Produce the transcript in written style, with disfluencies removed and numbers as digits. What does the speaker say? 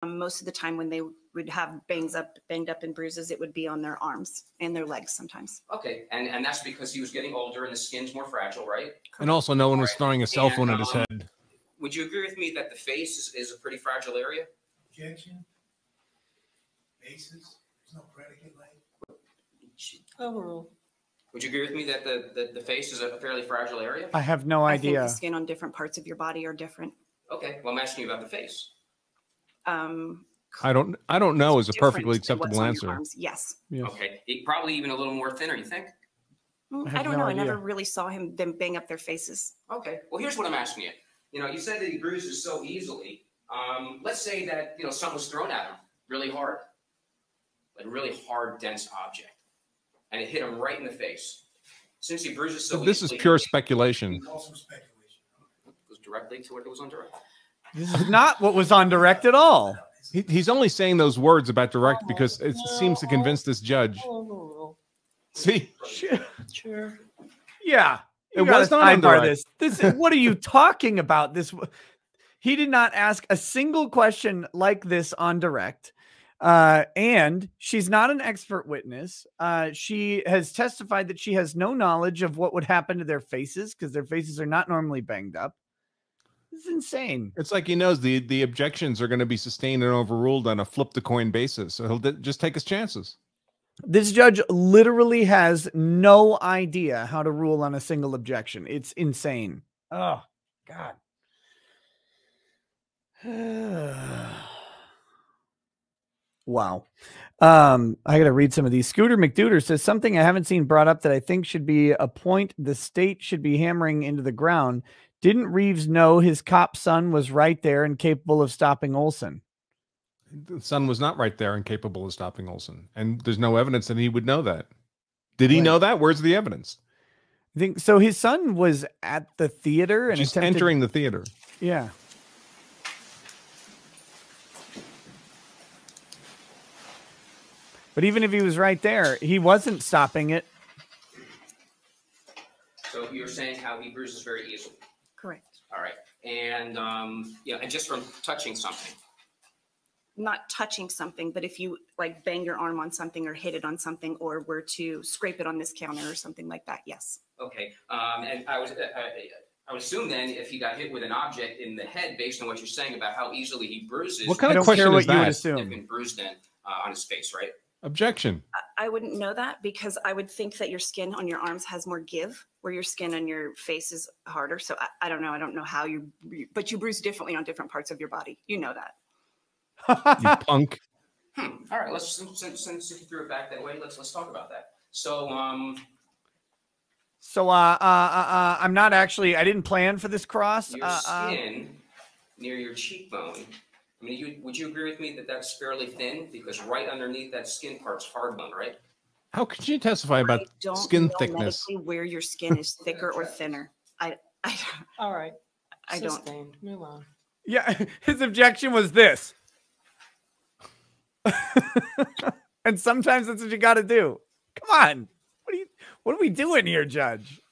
Most of the time when they would have banged up and bruises, it would be on their arms and their legs sometimes. Okay, and that's because he was getting older and the skin's more fragile, right? And also no one was throwing a cell phone at his head. Would you agree with me that the face is a pretty fragile area? Objection. Faces. There's no predicate like. Overruled. Would you agree with me that the face is a fairly fragile area? I have no idea. I think the skin on different parts of your body are different. Okay, well, I'm asking you about the face. I don't know is a perfectly acceptable answer. Yes. Okay, probably even a little more thinner, you think? I don't know. I never really saw them bang up their faces. Okay, well, here's what I'm asking you. You know, you said that he bruises so easily. Let's say that, you know, something was thrown at him really hard, like a really hard, dense object, and it hit him right in the face. Since he bruises so this easily, is pure speculation. Also speculation. It goes directly to what was on direct. This is not what was on direct at all. He's only saying those words about direct because it seems to convince this judge. See? Sure. Yeah. It was not on direct. This is, what are you talking about? He did not ask a single question like this on direct. And she's not an expert witness. She has testified that she has no knowledge of what would happen to their faces because their faces are not normally banged up. This is insane. It's like he knows the objections are going to be sustained and overruled on a flip the coin basis. So he'll just take his chances. This judge literally has no idea how to rule on a single objection. It's insane. Oh, God. Wow. I got to read some of these. Scooter McDuder says something I haven't seen brought up that I think should be a point the state should be hammering into the ground. Didn't Reeves know his cop son was right there and capable of stopping Olson? The son was not right there and capable of stopping Olson. And there's no evidence that he would know that. Did he know that? Where's the evidence? I think so. His son was at the theater and just entering the theater. Yeah. But even if he was right there, he wasn't stopping it. So you're saying how he bruises very easily. Correct. All right. And, yeah, and just from touching something. Not touching something, but if you like bang your arm on something or hit it on something or were to scrape it on this counter or something like that, yes. Okay. And I would assume then if he got hit with an object in the head, based on what you're saying about how easily he bruises. What kind of question is that? You would assume. Been bruised then on his face, right? Objection. I wouldn't know that because I would think that your skin on your arms has more give, where your skin on your face is harder. So I don't know. I don't know how but you bruise differently on different parts of your body. You know that. You punk. All right. Let's since you threw it back that way, let's talk about that. So I'm not actually. I didn't plan for this cross. Your skin near your cheekbone. I mean, would you agree with me that that's fairly thin? Because right underneath that skin part's hard bone, right? How could you testify about skin thickness? Where your skin is thicker or thinner. All right. I don't. Move on. Yeah, his objection was this. And sometimes that's what you got to do. Come on. What are we doing here, Judge?